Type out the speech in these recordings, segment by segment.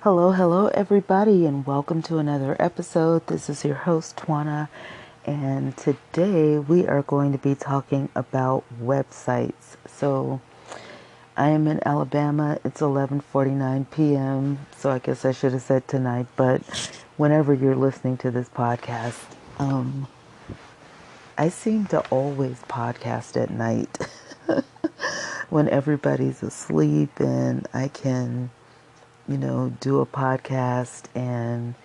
Hello, hello, everybody, and welcome to another episode. This is your host, Twana, and today we are going to be talking about websites. So, I am in Alabama. It's 11:49 p.m., so I guess I should have said tonight, but whenever you're listening to this podcast, I seem to always podcast at night when everybody's asleep and I can do a podcast and,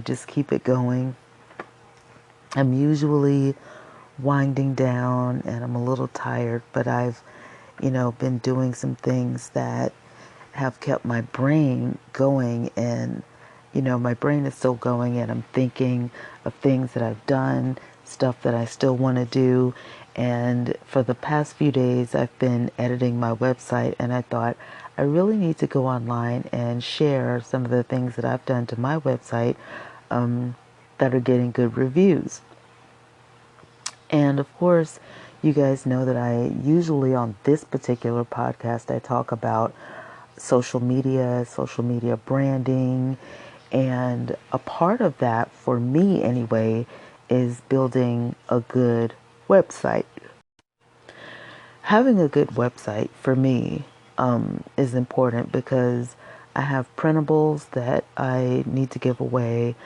just keep it going. I'm usually winding down and I'm a little tired, but I've, been doing some things that have kept my brain going and, my brain is still going and I'm thinking of things that I've done, stuff that I still want to do. And for the past few days, I've been editing my website and I thought I really need to go online and share some of the things that I've done to my website that are getting good reviews. And of course, you guys know that I usually on this particular podcast, I talk about social media branding. And a part of that, for me anyway, is building a good website. Having a good website for me is important because I have printables that I need to give away,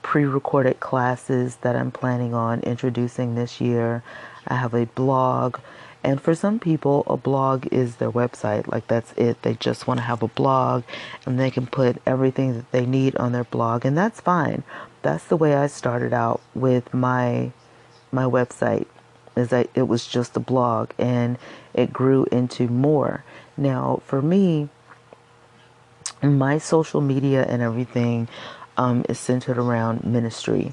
pre-recorded classes that I'm planning on introducing this year. I have a blog, and for some people, a blog is their website. Like that's it. They just want to have a blog, and they can put everything that they need on their blog, and that's fine. That's the way I started out with my website. Is that it was just a blog, and it grew into more. Now, for me, my social media and everything is centered around ministry.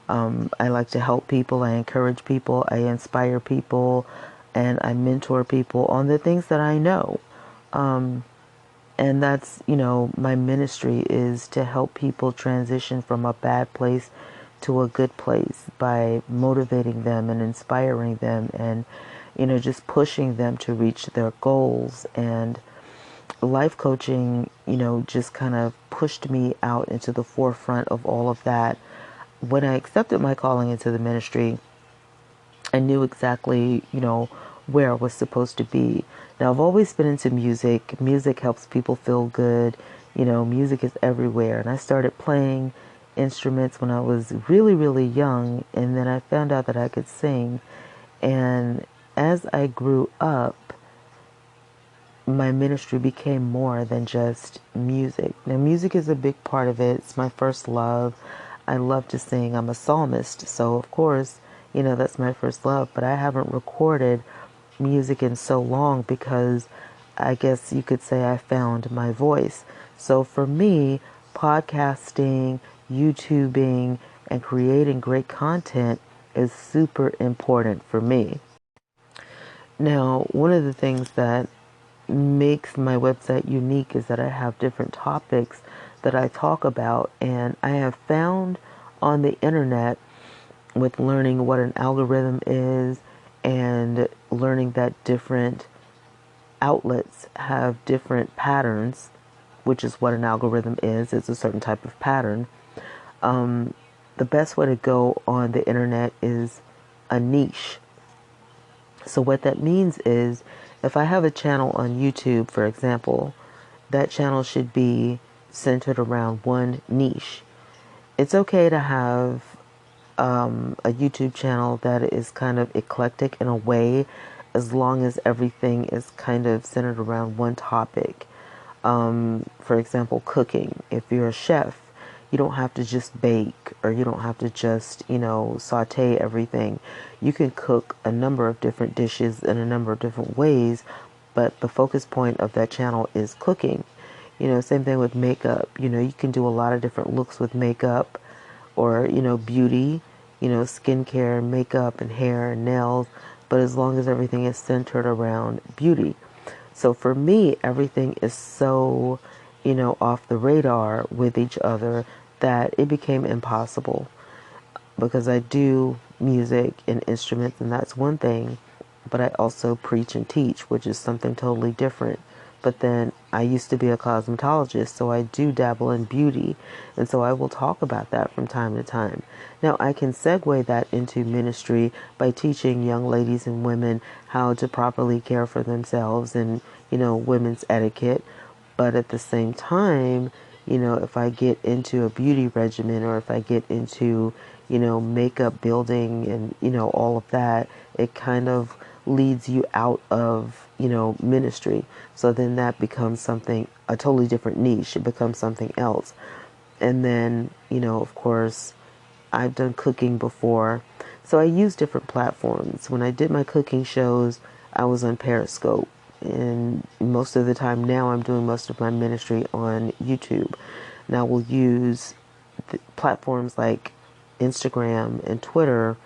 I like to help people, I encourage people, I inspire people, and I mentor people on the things that I know. And that's, my ministry is to help people transition from a bad place to a good place by motivating them and inspiring them and, just pushing them to reach their goals. And life coaching, just kind of pushed me out into the forefront of all of that. When I accepted my calling into the ministry, I knew exactly, where I was supposed to be. Now, I've always been into music. Music helps people feel good. Music is everywhere. And I started playing instruments when I was really, really young. And then I found out that I could sing. And as I grew up, my ministry became more than just music. Now, music is a big part of it. It's my first love. I love to sing. I'm a psalmist. So, of course, that's my first love. But I haven't recorded music in so long because I guess you could say I found my voice. So, for me, podcasting, YouTubing, and creating great content is super important for me. Now, one of the things that makes my website unique is that I have different topics that I talk about, and I have found on the internet with learning what an algorithm is and learning that different outlets have different patterns, which is what an algorithm is. It's a certain type of pattern. The best way to go on the internet is a niche. So what that means is if I have a channel on YouTube, for example, that channel should be centered around one niche. It's okay to have a YouTube channel that is kind of eclectic in a way, as long as everything is kind of centered around one topic. For example, cooking. If you're a chef, you don't have to just bake or you don't have to just, saute everything. You can cook a number of different dishes in a number of different ways, but the focus point of that channel is cooking. Same thing with makeup. You can do a lot of different looks with makeup or, beauty, skincare, makeup and hair and nails, but as long as everything is centered around beauty. So for me, everything is so, off the radar with each other that it became impossible because I do music and instruments and that's one thing, but I also preach and teach, which is something totally different. but then I used to be a cosmetologist, so I do dabble in beauty, and so I will talk about that from time to time. Now, I can segue that into ministry by teaching young ladies and women how to properly care for themselves and, women's etiquette. But at the same time, if I get into a beauty regimen or if I get into, makeup building and, all of that, it kind of leads you out of, ministry. So then that becomes something, a totally different niche. It becomes something else. And then, of course, I've done cooking before. So I use different platforms. When I did my cooking shows, I was on Periscope. And most of the time now I'm doing most of my ministry on YouTube. Now we'll use platforms like Instagram and Twitter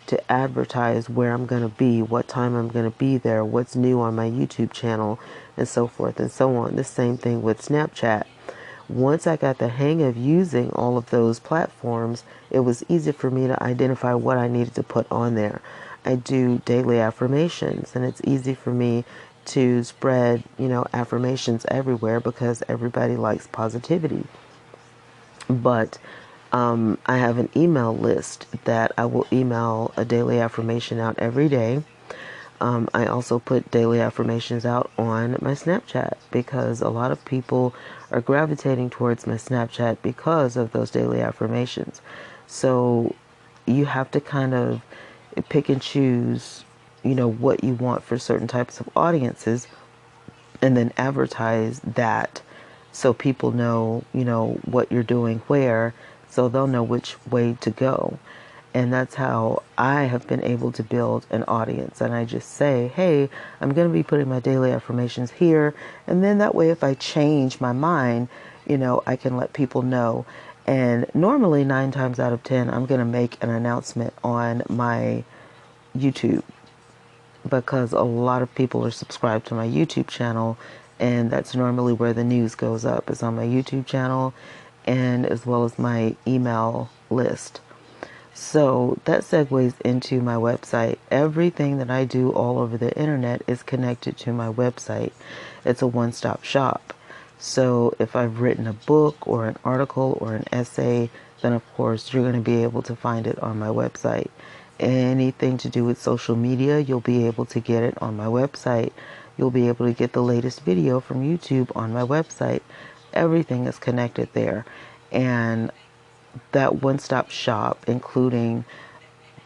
to advertise where I'm going to be, what time I'm going to be there, what's new on my YouTube channel, and so forth and so on. The same thing with Snapchat. Once I got the hang of using all of those platforms, it was easy for me to identify what I needed to put on there. I do daily affirmations, and it's easy for me to spread, affirmations everywhere because everybody likes positivity. But I have an email list that I will email a daily affirmation out every day. I also put daily affirmations out on my Snapchat because a lot of people are gravitating towards my Snapchat because of those daily affirmations. So you have to kind of pick and choose, what you want for certain types of audiences and then advertise that so people know, what you're doing where, so they'll know which way to go. And that's how I have been able to build an audience. And I just say, hey, I'm going to be putting my daily affirmations here. And then that way, if I change my mind, I can let people know. And normally 9 times out of 10, I'm going to make an announcement on my YouTube because a lot of people are subscribed to my YouTube channel. And that's normally where the news goes up, is on my YouTube channel and as well as my email list. So that segues into my website. Everything that I do all over the internet is connected to my website. It's a one-stop shop. So if I've written a book or an article or an essay, then of course you're going to be able to find it on my website. Anything to do with social media, you'll be able to get it on my website. You'll be able to get the latest video from YouTube on my website. Everything is connected there. And that one-stop shop, including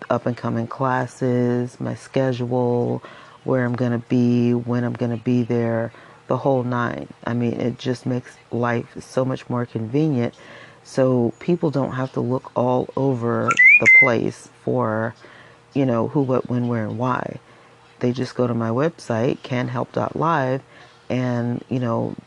up-and-coming classes, my schedule, where I'm going to be, when I'm going to be there, the whole nine. I mean, it just makes life so much more convenient. So people don't have to look all over the place for, who, what, when, where, and why. They just go to my website, canhelp.live, and,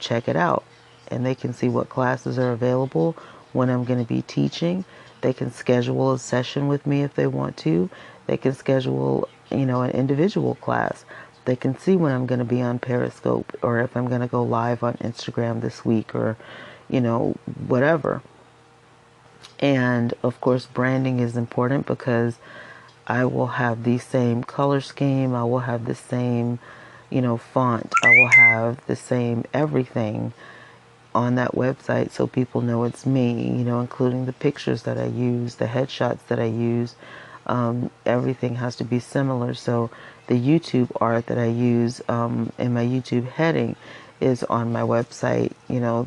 check it out. And they can see what classes are available, when I'm going to be teaching. They can schedule a session with me if they want to. They can schedule, an individual class. They can see when I'm going to be on Periscope or if I'm going to go live on Instagram this week or, whatever. And of course, branding is important because I will have the same color scheme. I will have the same, font. I will have the same everything on that website so people know it's me, including the pictures that I use, the headshots that I use. Everything has to be similar. So the YouTube art that I use in my YouTube heading is on my website,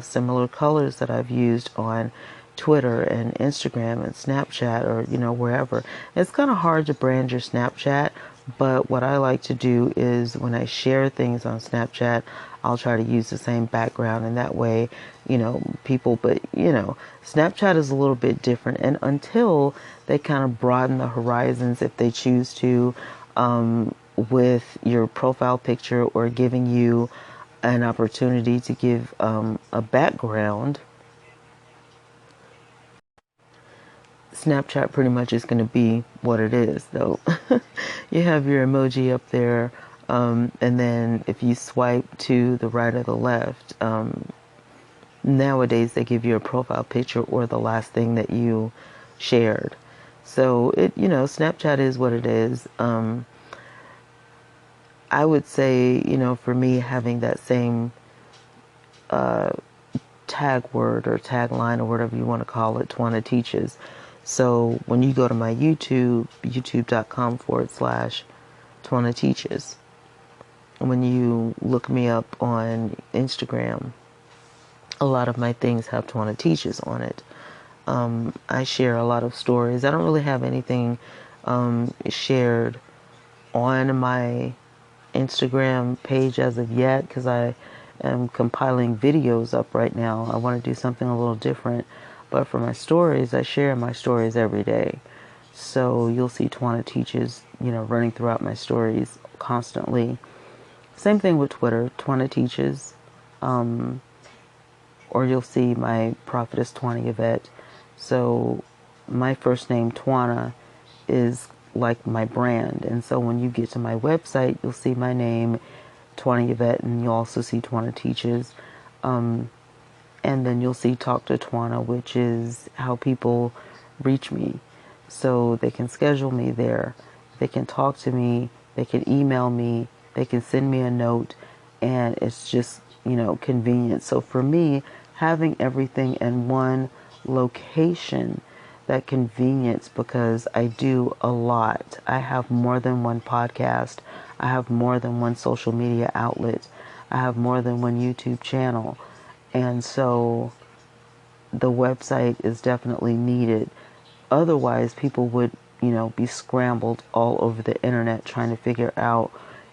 similar colors that I've used on Twitter and Instagram and Snapchat or, wherever. It's kind of hard to brand your Snapchat, but what I like to do is when I share things on Snapchat, I'll try to use the same background, and that way, people, but, Snapchat is a little bit different. And until they kind of broaden the horizons, if they choose to, with your profile picture or giving you an opportunity to give a background, Snapchat pretty much is going to be what it is, though. You have your emoji up there, and then if you swipe to the right or the left, nowadays they give you a profile picture or the last thing that you shared. So Snapchat is what it is. I would say, for me, having that same tag word or tagline or whatever you want to call it, Twana Teaches. So when you go to my YouTube, youtube.com/Twana Teaches, when you look me up on Instagram, a lot of my things have Twana Teaches on it. I share a lot of stories. I don't really have anything shared on my Instagram page as of yet because I am compiling videos up right now. I want to do something a little different. But for my stories, I share my stories every day. So you'll see Twana Teaches, running throughout my stories constantly. Same thing with Twitter, Twana Teaches. Or you'll see my Prophetess Twana Yvette. So my first name, Twana, is like my brand. And so when you get to my website, you'll see my name, Twana Yvette, and you'll also see Twana Teaches. And then you'll see Talk to Twana, which is how people reach me. So they can schedule me there. They can talk to me. They can email me. They can send me a note. And it's just, convenient. So for me, having everything in one location, that convenience, because I do a lot. I have more than one podcast. I have more than one social media outlet. I have more than one YouTube channel. And so the website is definitely needed. Otherwise, people would, be scrambled all over the internet trying to figure out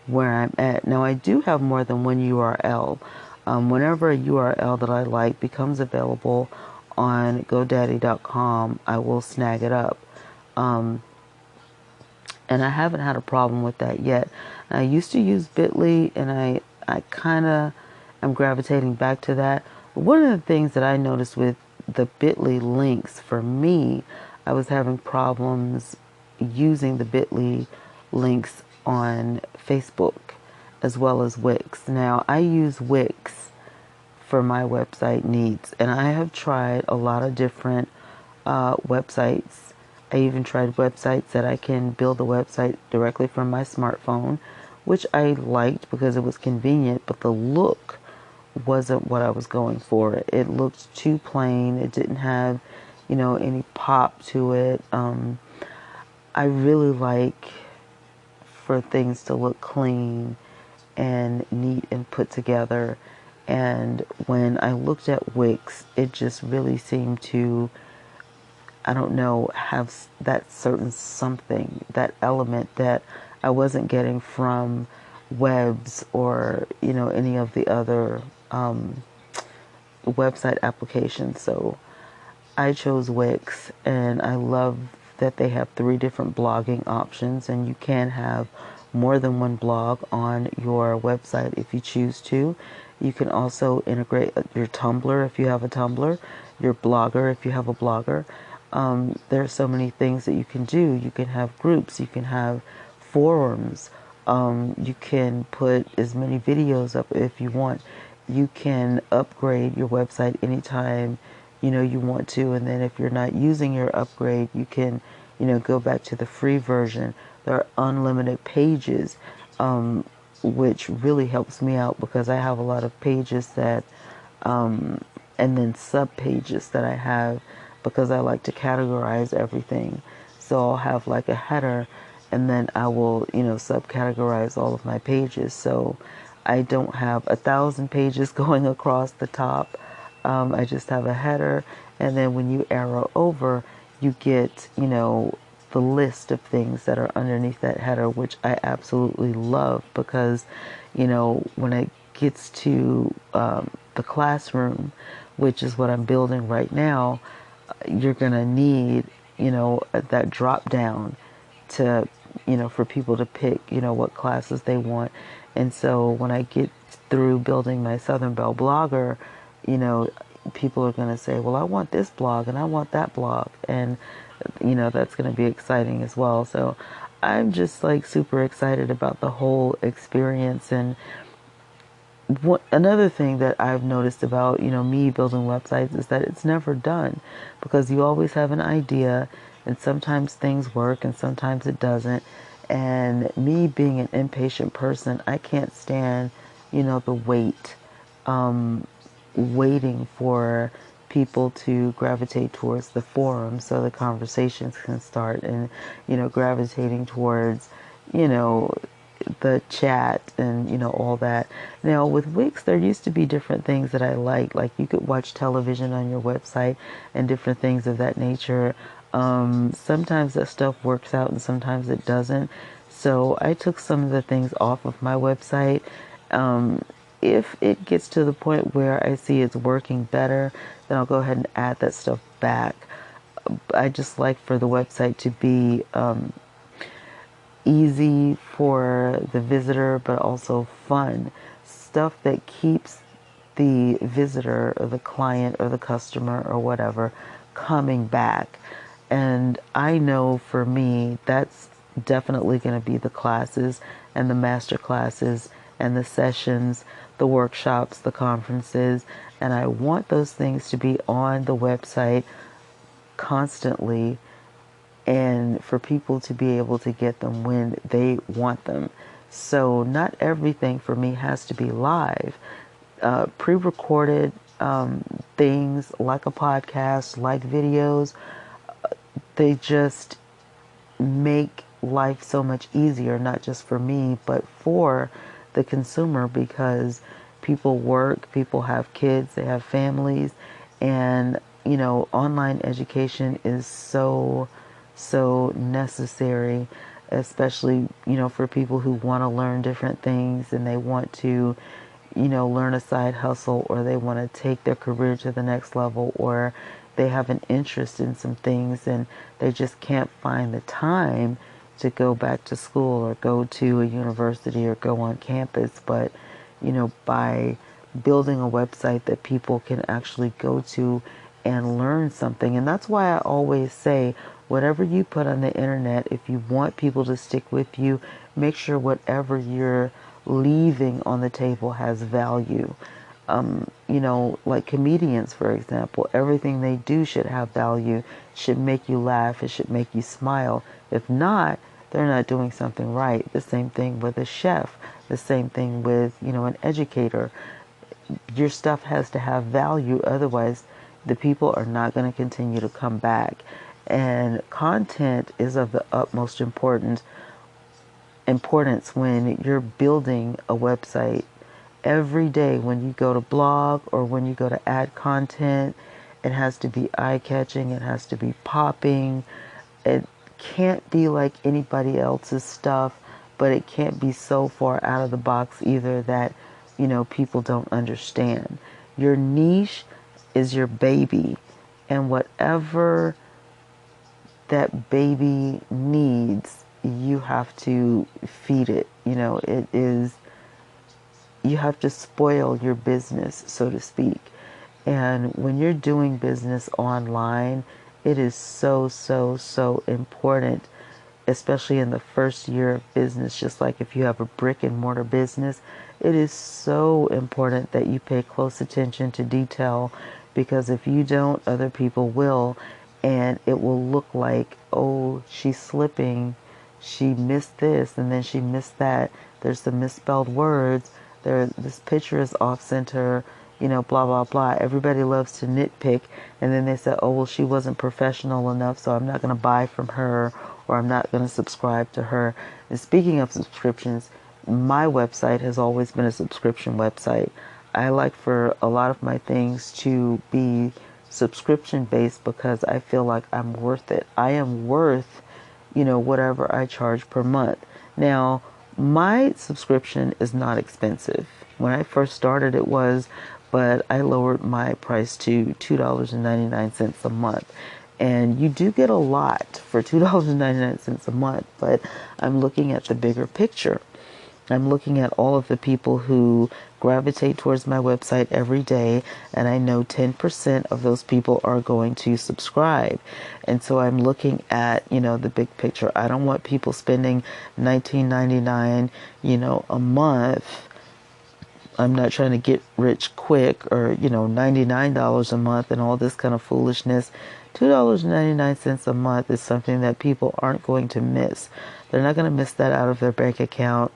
where I'm at. Now, I do have more than one URL. Whenever a URL that I like becomes available on GoDaddy.com, I will snag it up. And I haven't had a problem with that yet. I used to use Bitly, and I kind of am gravitating back to that. But one of the things that I noticed with the Bitly links, for me, I was having problems using the Bitly links on Facebook as well as Wix. Now, I use Wix for my website needs, and I have tried a lot of different websites. I even tried websites that I can build a website directly from my smartphone, which I liked because it was convenient, but the look wasn't what I was going for. It looked too plain. It didn't have, any pop to it. I really like for things to look clean and neat and put together. And when I looked at Wix, it just really seemed to, I don't know, have that certain something, that element that I wasn't getting from Webs or, any of the other website applications. So I chose Wix, and I love that they have 3 different blogging options, and you can have more than one blog on your website if you choose to. You can also integrate your Tumblr if you have a Tumblr, your Blogger if you have a Blogger. There are so many things that you can do. You can have groups, you can have forums, you can put as many videos up if you want. You can upgrade your website anytime you want to, and then if you're not using your upgrade, you can go back to the free version. There are unlimited pages, which really helps me out because I have a lot of pages that and then sub pages that I have because I like to categorize everything. So I'll have like a header, and then I will subcategorize all of my pages, so I don't have 1,000 pages going across the top. I just have a header, and then when you arrow over, you get, the list of things that are underneath that header, which I absolutely love because, when it gets to the classroom, which is what I'm building right now, you're going to need, that drop down to, for people to pick, what classes they want. And so when I get through building my Southern Belle Blogger, people are going to say, well, I want this blog and I want that blog. And, that's going to be exciting as well. So I'm just like super excited about the whole experience. And another thing that I've noticed about, me building websites is that it's never done because you always have an idea, and sometimes things work and sometimes it doesn't. And me being an impatient person, I can't stand, the wait. waiting for people to gravitate towards the forum so the conversations can start, and gravitating towards the chat and all that. Now with Wix, there used to be different things that I liked, like you could watch television on your website and different things of that nature. Sometimes that stuff works out and sometimes it doesn't, so I took some of the things off of my website. If it gets to the point where I see it's working better, then I'll go ahead and add that stuff back. I just like for the website to be easy for the visitor, but also fun. Stuff that keeps the visitor or the client or the customer or whatever coming back. And I know for me, that's definitely going to be the classes and the master classes and the sessions, the workshops, the conferences. And I want those things to be on the website constantly, and for people to be able to get them when they want them. So not everything for me has to be live. Pre-recorded things like a podcast, like videos, they just make life so much easier, not just for me, but for the consumer, because people work, people have kids, they have families, and online education is so necessary, especially for people who want to learn different things and they want to learn a side hustle, or they want to take their career to the next level, or they have an interest in some things and they just can't find the time to go back to school or go to a university or go on campus. But by building a website that people can actually go to and learn something. And that's why I always say, whatever you put on the internet, if you want people to stick with you, make sure whatever you're leaving on the table has value. Like comedians, for example, everything they do should have value, should make you laugh, it should make you smile. If not, they're not doing something right. The same thing with a chef, the same thing with, an educator. Your stuff has to have value, otherwise the people are not going to continue to come back. And content is of the utmost importance when you're building a website. Every day when you go to blog or when you go to add content, it has to be eye-catching, it has to be popping. It can't be like anybody else's stuff, but it can't be so far out of the box either that people don't understand. Your niche is your baby, and whatever that baby needs, you have to feed it. It is, you have to spoil your business, so to speak. And when you're doing business online, it is so important, especially in the first year of business. Just like if you have a brick and mortar business, it is so important that you pay close attention to detail, because if you don't, other people will, and it will look like, oh, she's slipping, she missed this and then she missed that, there's some misspelled words, this picture is off center, blah blah blah. Everybody loves to nitpick, and then they say, oh well, she wasn't professional enough, so I'm not going to buy from her, or I'm not going to subscribe to her. And speaking of subscriptions, my website has always been a subscription website. I like for a lot of my things to be subscription based, because I feel like I'm worth it. I am worth, whatever I charge per month. Now, my subscription is not expensive. When I first started, it was, but I lowered my price to $2.99 a month. And you do get a lot for $2.99 a month, but I'm looking at the bigger picture. I'm looking at all of the people who gravitate towards my website every day, and I know 10% of those people are going to subscribe. And so I'm looking at, the big picture. I don't want people spending $19.99, a month. I'm not trying to get rich quick, or, $99 a month and all this kind of foolishness. $2.99 a month is something that people aren't going to miss. They're not going to miss that out of their bank account.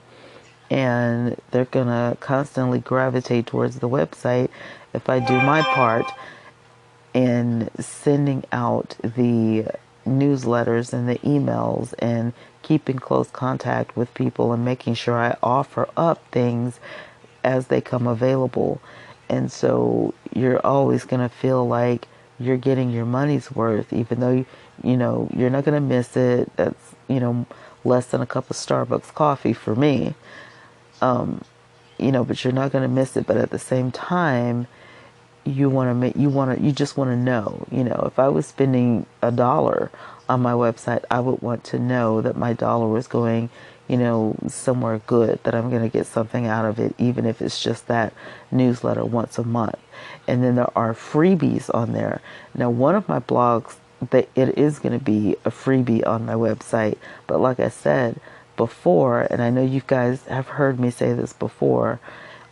and they're gonna constantly gravitate towards the website if I do my part in sending out the newsletters and the emails and keeping close contact with people and making sure I offer up things as they come available. And so you're always going to feel like you're getting your money's worth, even though, you're not going to miss it. That's, less than a cup of Starbucks coffee for me. But you're not going to miss it. But at the same time, you just want to know, if I was spending $1 on my website, I would want to know that my dollar was going, somewhere good, that I'm going to get something out of it, even if it's just that newsletter once a month. And then there are freebies on there. Now, one of my blogs, that it is going to be a freebie on my website, but like I said before, and I know you guys have heard me say this before,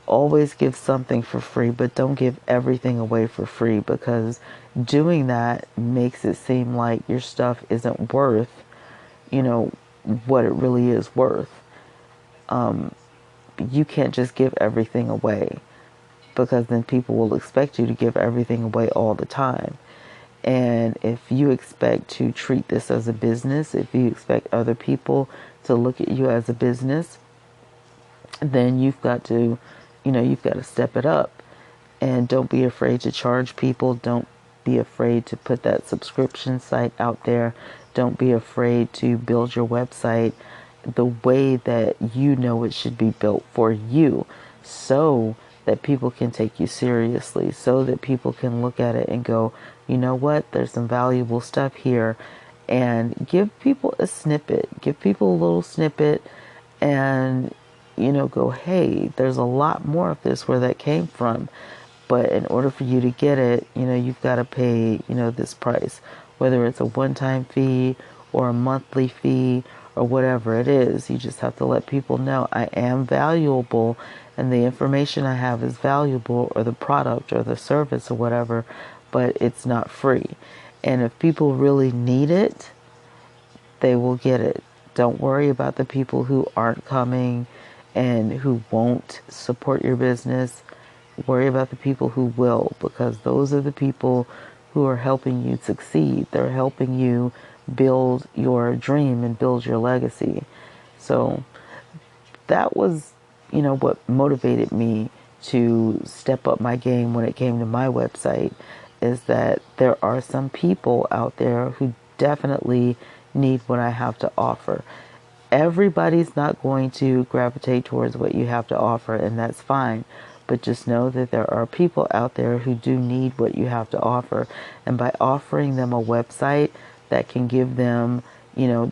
always give something for free, but don't give everything away for free, because doing that makes it seem like your stuff isn't worth, what it really is worth. You can't just give everything away, because then people will expect you to give everything away all the time. And if you expect to treat this as a business, if you expect other people to look at you as a business, then you've got to step it up. And don't be afraid to charge people. Don't be afraid to put that subscription site out there. Don't be afraid to build your website the way that it should be built for you, so that people can take you seriously, so that people can look at it and go, you know what, there's some valuable stuff here. And give people a snippet, give people a little snippet, and go, hey, there's a lot more of this where that came from. But in order for you to get it, you've got to pay, this price, whether it's a one-time fee or a monthly fee or whatever it is. You just have to let people know I am valuable, and the information I have is valuable, or the product or the service or whatever, but it's not free. And if people really need it, they will get it. Don't worry about the people who aren't coming and who won't support your business. Worry about the people who will, because those are the people who are helping you succeed. They're helping you build your dream and build your legacy. So that was, what motivated me to step up my game when it came to my website, is that there are some people out there who definitely need what I have to offer. Everybody's not going to gravitate towards what you have to offer, and that's fine. But just know that there are people out there who do need what you have to offer. And by offering them a website that can give them,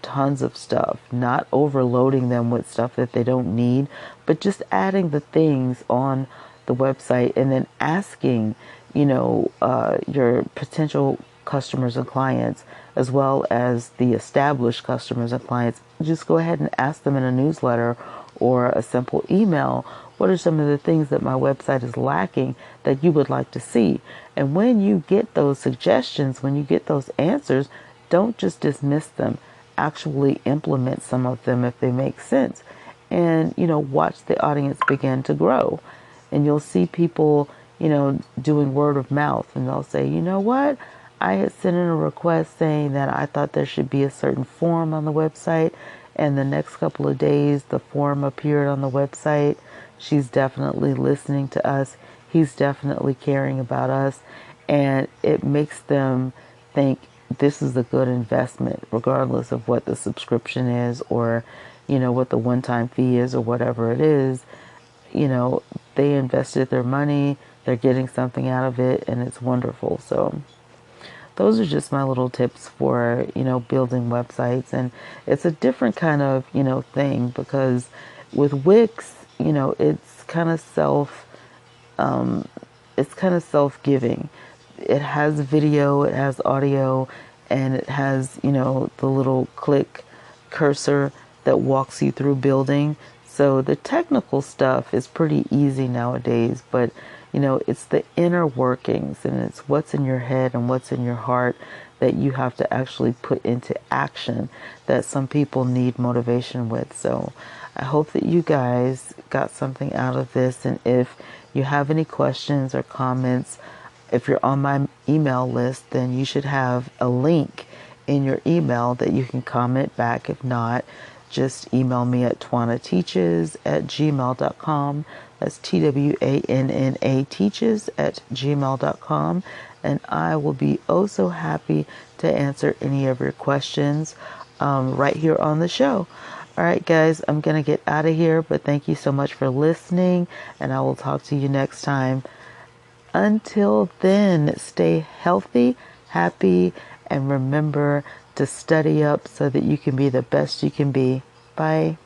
tons of stuff, not overloading them with stuff that they don't need, but just adding the things on the website, and then asking, your potential customers and clients, as well as the established customers and clients, just go ahead and ask them in a newsletter or a simple email, what are some of the things that my website is lacking that you would like to see? And when you get those suggestions, when you get those answers, don't just dismiss them. Actually implement some of them if they make sense. And, watch the audience begin to grow. And you'll see people, doing word of mouth, and they'll say, you know what? I had sent in a request saying that I thought there should be a certain form on the website, and the next couple of days the form appeared on the website. She's definitely listening to us. He's definitely caring about us. And it makes them think this is a good investment, regardless of what the subscription is, or, what the one-time fee is, or whatever it is. They invested their money, they're getting something out of it, and it's wonderful. So those are just my little tips for, building websites. And it's a different kind of, thing, because with Wix, it's kind of self-giving. It has video, it has audio, and it has, the little click cursor that walks you through building. So the technical stuff is pretty easy nowadays, but it's the inner workings, and it's what's in your head and what's in your heart that you have to actually put into action that some people need motivation with. So I hope that you guys got something out of this. And if you have any questions or comments, if you're on my email list, then you should have a link in your email that you can comment back. If not, just email me at twannateaches@gmail.com. That's TWANNA teaches@gmail.com. And I will be oh so happy to answer any of your questions right here on the show. All right, guys, I'm going to get out of here, but thank you so much for listening, and I will talk to you next time. Until then, stay healthy, happy, and remember to study up so that you can be the best you can be. Bye.